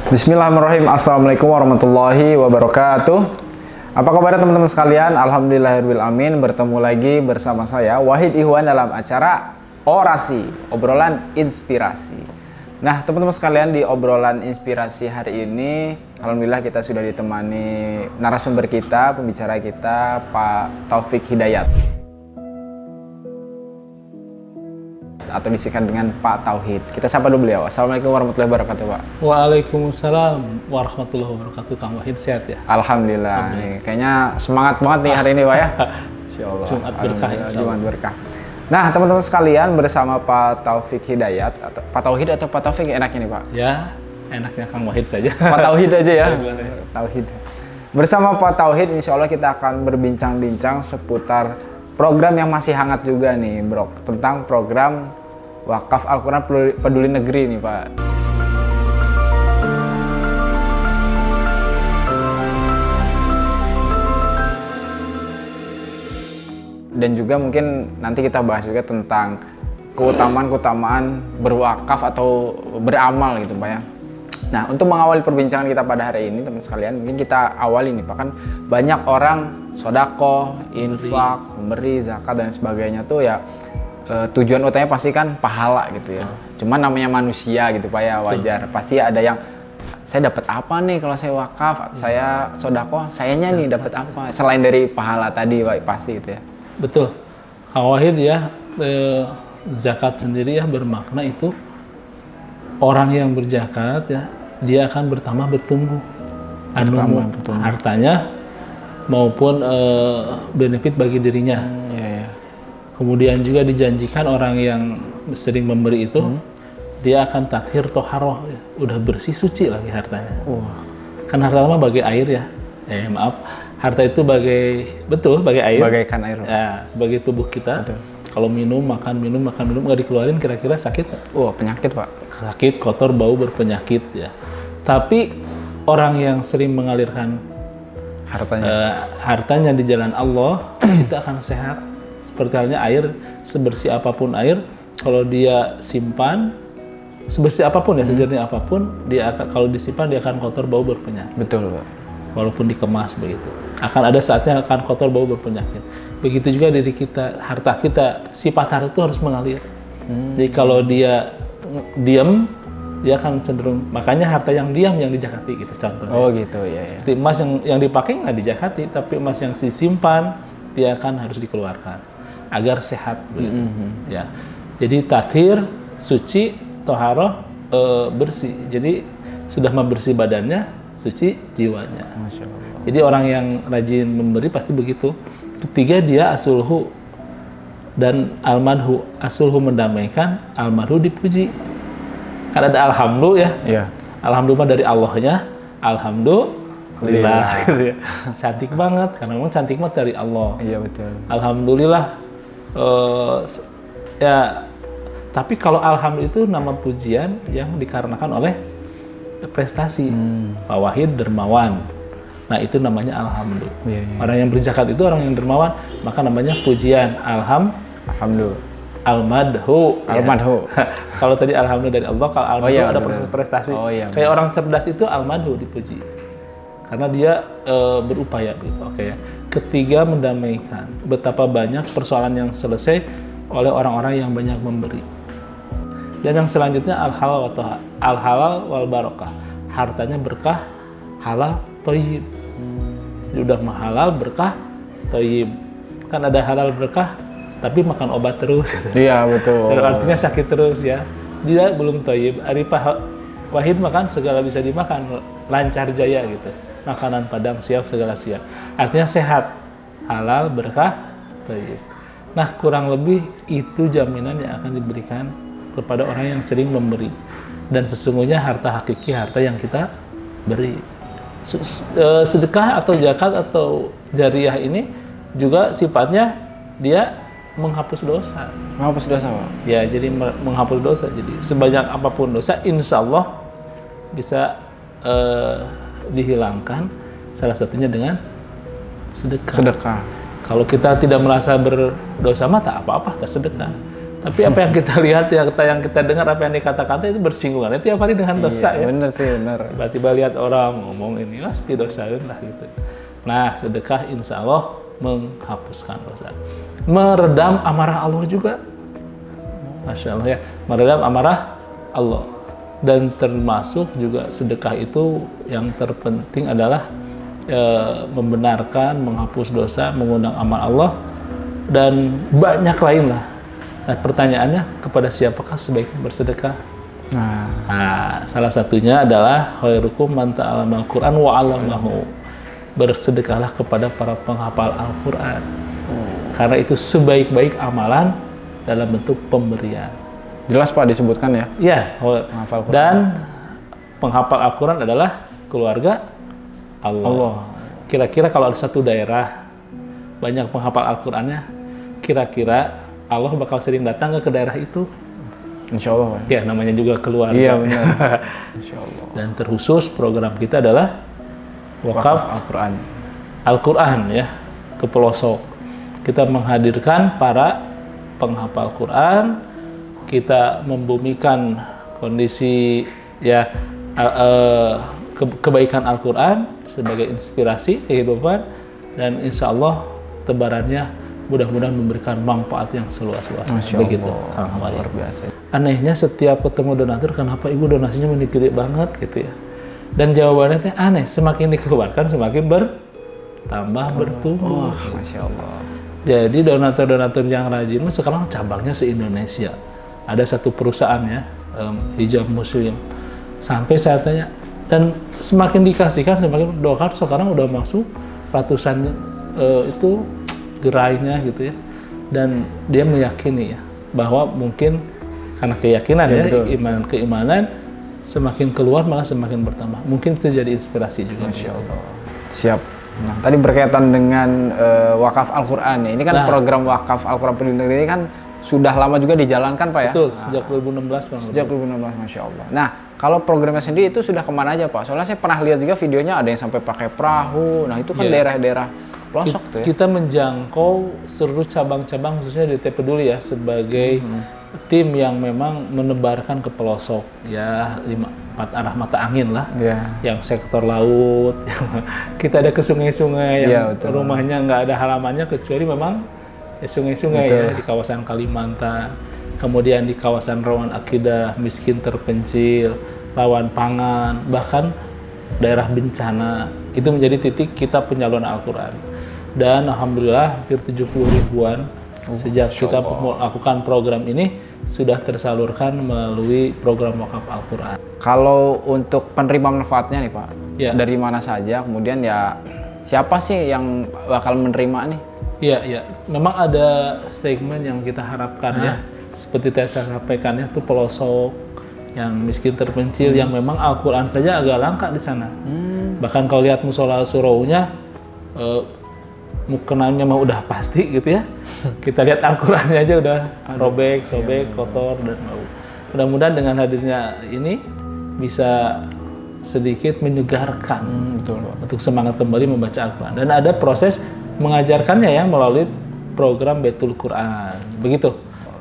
Bismillahirrahmanirrahim. Assalamualaikum warahmatullahi wabarakatuh. Apa kabar teman-teman sekalian? Alhamdulillahirabbil alamin. Bertemu lagi bersama saya Wahid Ihwan dalam acara Orasi, obrolan inspirasi. Nah, teman-teman sekalian, di obrolan inspirasi hari ini alhamdulillah kita sudah ditemani narasumber kita, pembicara kita, Pak Taufik Hidayat, atau disingkat dengan Pak Tauhid. Kita sapa dulu beliau. Assalamualaikum warahmatullahi wabarakatuh, Pak. Waalaikumsalam warahmatullahi wabarakatuh. Kang Wahid sehat ya? Alhamdulillah. Nih, kayaknya semangat banget nih hari ini, Pak ya. Insyaallah. Jumat berkah, Jumat berkah. Nah, teman-teman sekalian, bersama Pak Taufik Hidayat, atau Pak Tauhid atau Pak Taufik enaknya nih, Pak? Ya, enaknya Kang Wahid saja. Pak Tauhid aja ya. Tauhid. Bersama Pak Tauhid, insya Allah kita akan berbincang-bincang seputar program yang masih hangat juga nih, Bro, tentang program Wakaf Al-Quran Peduli Negeri nih, Pak. Dan juga mungkin nanti kita bahas juga tentang keutamaan-keutamaan berwakaf atau beramal gitu, Pak ya. Nah, untuk mengawali perbincangan kita pada hari ini, teman sekalian, mungkin kita awali nih, Pak. Kan banyak orang sodako, infak, memberi, zakat, dan sebagainya tuh ya tujuan utamanya pasti kan pahala gitu ya. Cuman namanya manusia gitu, Pak ya, wajar. Pasti ada yang, saya dapat apa nih kalau saya wakaf, saya sodako, sayanya nih dapat apa? Selain dari pahala tadi, Pak, pasti gitu ya. Betul. Kang Wahid ya, zakat sendiri ya bermakna itu orang yang berzakat ya, dia akan bertambah bertumbuh. Bertambah. Hartanya maupun benefit bagi dirinya. Kemudian juga dijanjikan orang yang sering memberi itu, dia akan tathir toharoh, ya. Udah bersih suci lagi hartanya. Kan harta mah bagai air ya. Maaf, harta itu bagai air. Bagaikan air. Ya, sebagai tubuh kita. Betul. Kalau minum, makan minum nggak dikeluarin, kira-kira sakit nggak? Penyakit, Pak. Sakit, kotor, bau, berpenyakit ya. Tapi orang yang sering mengalirkan hartanya di jalan Allah itu akan sehat. Seperti halnya air, sebersih apapun air, kalau dia simpan, sebersih apapun ya, sejernih apapun, dia akan, kalau disimpan dia akan kotor, bau, berpenyakit. Betul, Pak. Walaupun dikemas begitu, akan ada saatnya akan kotor, bau, berpenyakit. Begitu juga diri kita, harta kita, sifat harta itu harus mengalir. Jadi kalau dia diam, dia akan cenderung, makanya harta yang diam yang dijakati gitu contohnya. Oh gitu ya. Seperti emas yang dipakai nggak dijakati, tapi emas yang disimpan dia akan harus dikeluarkan agar sehat begitu. Ya. Jadi tathir, suci, toharoh, bersih. Jadi sudah membersih badannya, suci jiwanya. Masya Allah. Jadi orang yang rajin memberi pasti begitu. Ketiga, dia asulhu dan almadhu. Asulhu mendamaikan, almadhu dipuji. Kan ada alhamdulillah ya. Iya. Alhamdulillah dari Allahnya, alhamdulillah. Gitu ya. Cantik banget, karena memang cantik banget dari Allah. Iya, betul. Alhamdulillah. Ya, tapi kalau alhamdulillah itu nama pujian yang dikarenakan oleh prestasi. Pak Wahid dermawan. Nah, itu namanya alhamdulillah. Iya. Orang yang berzakat itu orang yang dermawan, maka namanya pujian. Alhamdulillah. Almadhu. Almadhu. Ya. Kalau tadi alhamdulillah dari Allah, kalau almadhu ada proses prestasi. Kayak orang cerdas itu almadhu dipuji. Karena dia berupaya gitu. Oke ya. Ketiga, mendamaikan. Betapa banyak persoalan yang selesai oleh orang-orang yang banyak memberi. Dan yang selanjutnya al-halal wal barokah. Hartanya berkah, halal, thayyib. Jadi udah halal, berkah, thayyib. Kan ada halal berkah, tapi makan obat terus. Gitu. Iya, betul. Dan artinya sakit terus ya. Dia belum thayyib. Ari Pak Wahid makan segala bisa dimakan, lancar jaya gitu. Makanan padang siap, segala siap. Artinya sehat, halal, berkah, thayyib. Nah, kurang lebih itu jaminan yang akan diberikan kepada orang yang sering memberi. Dan sesungguhnya harta hakiki, harta yang kita beri. Sedekah atau zakat atau jariyah ini juga sifatnya dia menghapus dosa. Menghapus dosa, Pak? Ya, jadi menghapus dosa. Jadi sebanyak apapun dosa, insya Allah bisa dihilangkan, salah satunya dengan sedekah. Sedekah. Kalau kita tidak merasa berdosa, mah tak apa-apa, tak sedekah. Tapi apa yang kita lihat, yang kita dengar, apa yang dikata-kata itu bersinggungan. Tiap hari dengan dosa ya. Bener sih, bener. Tiba-tiba lihat orang ngomong ini, pasti dosain lah gitu. Nah, sedekah insya Allah menghapuskan dosa. Meredam amarah Allah juga. Masya Allah ya, meredam amarah Allah. Dan termasuk juga sedekah itu yang terpenting adalah membenarkan, menghapus dosa, mengundang amal Allah, dan banyak lain lah. Nah, pertanyaannya, kepada siapakah sebaiknya bersedekah? Nah, salah satunya adalah khairukum man ta'allamal Qur'an wa 'allamahu. Bersedekahlah kepada para penghafal Al-Qur'an. Karena itu sebaik-baik amalan dalam bentuk pemberian. Jelas Pak disebutkan ya? Iya, penghafal Quran. Dan penghafal Al-Quran adalah keluarga Allah. Kira-kira kalau ada satu daerah banyak penghafal Al-Qurannya, kira-kira Allah bakal sering datang ke daerah itu? Insya Allah. Ya, namanya juga keluarga. Iya benar. Insya Allah. Dan terkhusus program kita adalah wakaf Al-Quran. Al-Quran ya, ke pelosok. Kita menghadirkan para penghafal Quran, kita membumikan kondisi ya kebaikan Al-Quran sebagai inspirasi kehidupan, dan insya Allah tebarannya mudah-mudahan memberikan manfaat yang seluas-luasnya. Begitu, luar biasa. Anehnya setiap ketemu donatur, kenapa ibu donasinya gede banget gitu ya? Dan jawabannya teh aneh, semakin dikeluarkan semakin bertambah, bertumbuh. Masya Allah. Jadi donatur-donatur yang rajin sekarang cabangnya se-Indonesia. Ada satu perusahaan ya, Hijab Muslim. Sampai saya tanya, dan semakin dikasihkan, semakin doakan, sekarang udah masuk ratusan itu gerainya gitu ya. Dan dia meyakini ya, bahwa mungkin karena keyakinan ya, keimanan semakin keluar malah semakin bertambah. Mungkin itu jadi inspirasi juga. Masya Allah. Siap. Nah, tadi berkaitan dengan wakaf Al-Quran ya. Ini kan program wakaf Al-Quran Peduli Negeri ini kan sudah lama juga dijalankan Pak ya? Betul, sejak 2016 Pak. Sejak 2016, Masya Allah. Nah, kalau programnya sendiri itu sudah kemana aja Pak? Soalnya saya pernah lihat juga videonya ada yang sampai pakai perahu. Nah, itu kan daerah-daerah pelosok tuh ya? Kita menjangkau seluruh cabang-cabang khususnya di DT Peduli ya, sebagai tim yang memang menebarkan ke pelosok ya, 4 arah mata angin lah, yang sektor laut, kita ada ke sungai-sungai yang rumahnya nggak ada halamannya kecuali memang ya sungai-sungai ya, di kawasan Kalimantan, kemudian di kawasan rawan akidah, miskin terpencil, rawan pangan, bahkan daerah bencana, itu menjadi titik kita penyaluran Al-Quran. Dan alhamdulillah hampir 70 ribuan sejak kita melakukan program ini sudah tersalurkan melalui program wakaf Al-Quran. Kalau untuk penerima manfaatnya nih Pak, dari mana saja, kemudian ya siapa sih yang bakal menerima nih? Iya, memang ada segmen yang kita harapkan ya, seperti saya sampaikan ya, itu pelosok yang miskin terpencil, yang memang Al-Quran saja agak langka di sana. Bahkan kalau lihat musola suraunya, mukenanya mah udah pasti gitu ya. Kita lihat Al-Qurannya aja udah robek, sobek, kotor, dan bau. Mudah-mudahan dengan hadirnya ini bisa sedikit menyegarkan untuk semangat kembali membaca Al-Quran. Dan ada proses mengajarkannya ya melalui program Baitul Quran. Begitu.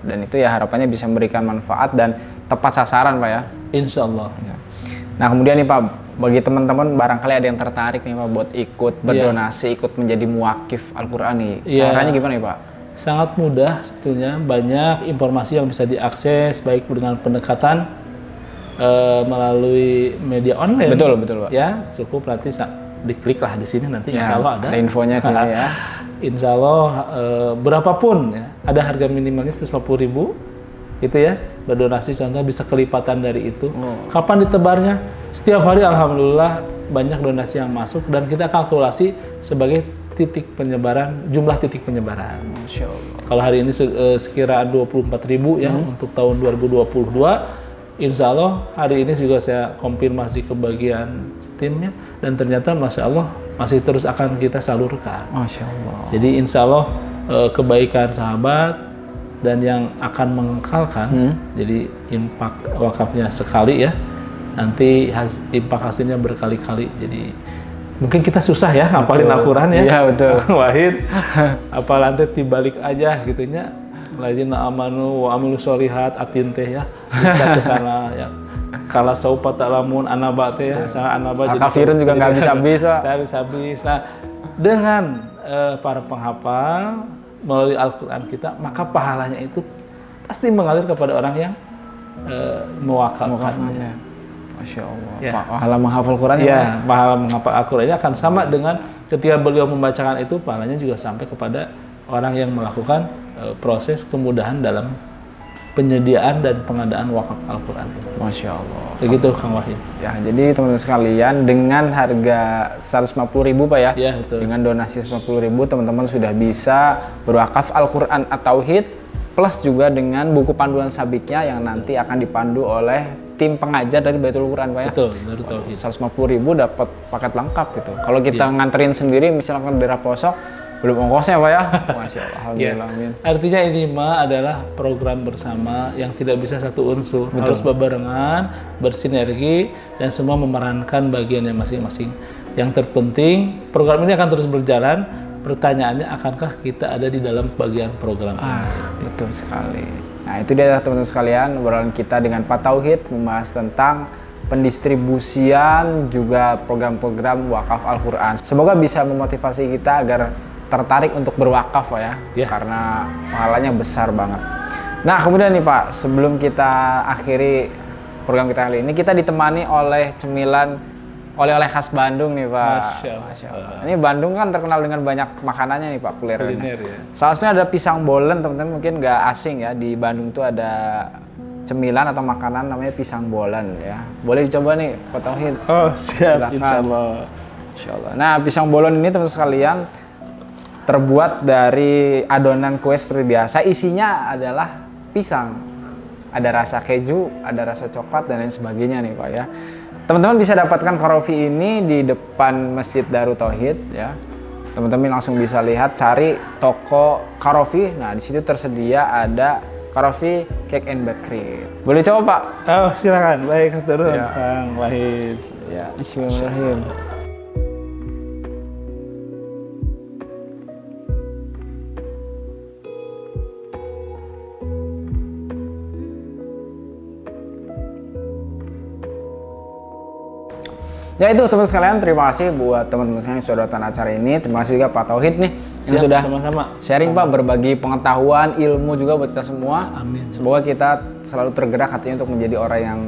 Dan itu ya harapannya bisa memberikan manfaat dan tepat sasaran Pak ya. Insya Allah. Nah kemudian nih Pak, bagi teman-teman barangkali ada yang tertarik nih Pak buat ikut berdonasi, ikut menjadi muwakif Al-Quran nih. Caranya gimana nih Pak? Sangat mudah sebetulnya, banyak informasi yang bisa diakses baik dengan pendekatan melalui media online. Betul Pak. Ya, cukup nanti diklik lah di sini nanti insya Allah ada infonya sih ya. Insya Allah berapapun ya, ada harga minimalnya 150.000 gitu ya, berdonasi contoh bisa kelipatan dari itu. Kapan ditebarnya? Setiap hari alhamdulillah banyak donasi yang masuk, dan kita kalkulasi sebagai titik penyebaran, jumlah titik penyebaran. Masya Allah. Kalau hari ini sekiraan 24.000 ya untuk tahun 2022, insya Allah hari ini juga saya konfirmasi ke bagian timnya, dan ternyata Masya Allah masih terus akan kita salurkan. Masya Allah. Jadi insya Allah kebaikan sahabat dan yang akan mengekalkan, jadi impak wakafnya sekali ya, nanti impak hasilnya berkali-kali. Jadi mungkin kita susah ya ngapalin Al-Quran ya. Iya betul. Wahid, apa lantai dibalik aja gitunya. Ladzina amanu wa amilus sholihat atin teh ya. Baca ke sana ya. Kala saufa ta'lamun anaba teh ya. Sana anaba jadi kafirun juga nggak habis-habis, Pak. Nggak habis-habis. Nah, dengan para penghafal melalui Al-Qur'an kita, maka pahalanya itu pasti mengalir kepada orang yang mewakafkannya. Masya Allah. Ya. Pahala menghafal Quran ya, pahala menghafal Al-Quran ini akan sama dengan ketika beliau membacakan itu, pahalanya juga sampai kepada orang yang melakukan proses kemudahan dalam penyediaan dan pengadaan wakaf Al-Quran. Masya Allah. Begitu Kang Wahid. Ya, jadi teman-teman sekalian dengan harga 150.000 Pak ya. Ya, betul. Dengan donasi 150.000 teman-teman sudah bisa berwakaf Al-Quran At-Tauhid plus juga dengan buku panduan sabiknya yang nanti akan dipandu oleh tim pengajar dari Baitul Quran Pak ya. Betul, dari Tauhid. 150.000 dapat paket lengkap gitu. Kalau kita nganterin sendiri misalkan daerah pelosok belum ongkosnya Pak ya. Masya Allah. Alhamdulillah. Ya. Artinya ini mah adalah program bersama yang tidak bisa satu unsur. Betul. Harus berbarengan, bersinergi, dan semua memerankan bagiannya masing-masing. Yang terpenting, program ini akan terus berjalan. Pertanyaannya, akankah kita ada di dalam bagian program ini? Betul sekali. Nah, itu dia teman-teman sekalian, obrolan kita dengan Pak Tauhid membahas tentang pendistribusian juga program-program wakaf Al-Quran. Semoga bisa memotivasi kita agar tertarik untuk berwakaf Pak ya, karena pahalanya besar banget. Nah, kemudian nih Pak, sebelum kita akhiri program kita kali ini, kita ditemani oleh cemilan oleh-oleh khas Bandung nih Pak. Masya Allah. Ini Bandung kan terkenal dengan banyak makanannya nih Pak, kuliner ya. Salah satunya ada pisang bolen, teman-teman mungkin nggak asing ya, di Bandung tuh ada cemilan atau makanan namanya pisang bolen ya. Boleh dicoba nih Pak Tauhid. Oh siap, insyaallah. Insyaallah. Nah, pisang bolen ini teman-teman sekalian terbuat dari adonan kue seperti biasa, isinya adalah pisang. Ada rasa keju, ada rasa coklat dan lain sebagainya nih Pak ya. Teman-teman bisa dapatkan karofi ini di depan Masjid Darut Tauhid ya. Teman-teman langsung bisa lihat, cari toko karofi. Nah, di situ tersedia ada karofi cake and bakery. Boleh coba Pak? Oh silakan. Baik, turun Kang Wahid. Ya, bismillahirrahmanirrahim. Ya itu teman-teman sekalian, terima kasih buat teman-teman sekalian yang sudah datang acara ini. Terima kasih juga Pak Tauhid nih yang sudah sama-sama sharing Pak, berbagi pengetahuan, ilmu juga buat kita semua. Amin. Semoga kita selalu tergerak hatinya untuk menjadi orang yang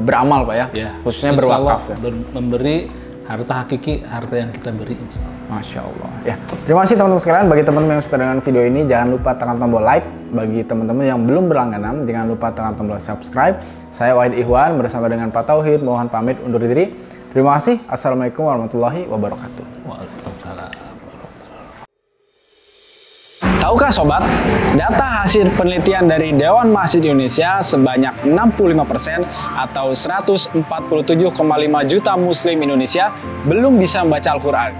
beramal Pak ya, khususnya berwakaf ya. Memberi harta hakiki, harta yang kita beri insyaallah. Masya Allah ya. Terima kasih teman-teman sekalian. Bagi teman-teman yang suka dengan video ini, jangan lupa tekan tombol like. Bagi teman-teman yang belum berlangganan, jangan lupa tekan tombol subscribe. Saya Wahid Ihwan bersama dengan Pak Tauhid mohon pamit undur diri. Terima kasih. Assalamualaikum warahmatullahi wabarakatuh. Waalaikumsalam. Tahukah sobat, data hasil penelitian dari Dewan Masjid Indonesia sebanyak 65% atau 147,5 juta muslim Indonesia belum bisa membaca Al-Quran.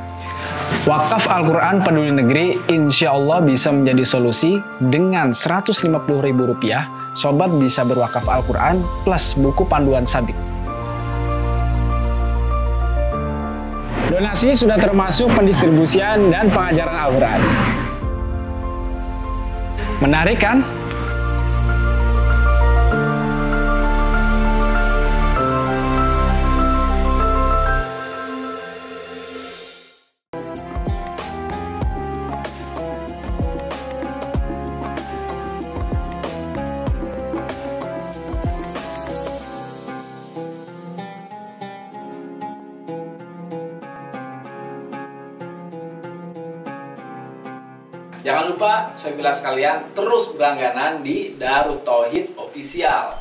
Wakaf Al-Quran Peduli Negeri insya Allah bisa menjadi solusi. Dengan Rp150.000, sobat bisa berwakaf Al-Quran plus buku panduan sabik. Donasi sudah termasuk pendistribusian dan pengajaran Al-Quran. Menarik kan? Jangan lupa, saya bilang sekalian, terus berlangganan di Darut Tauhid Official.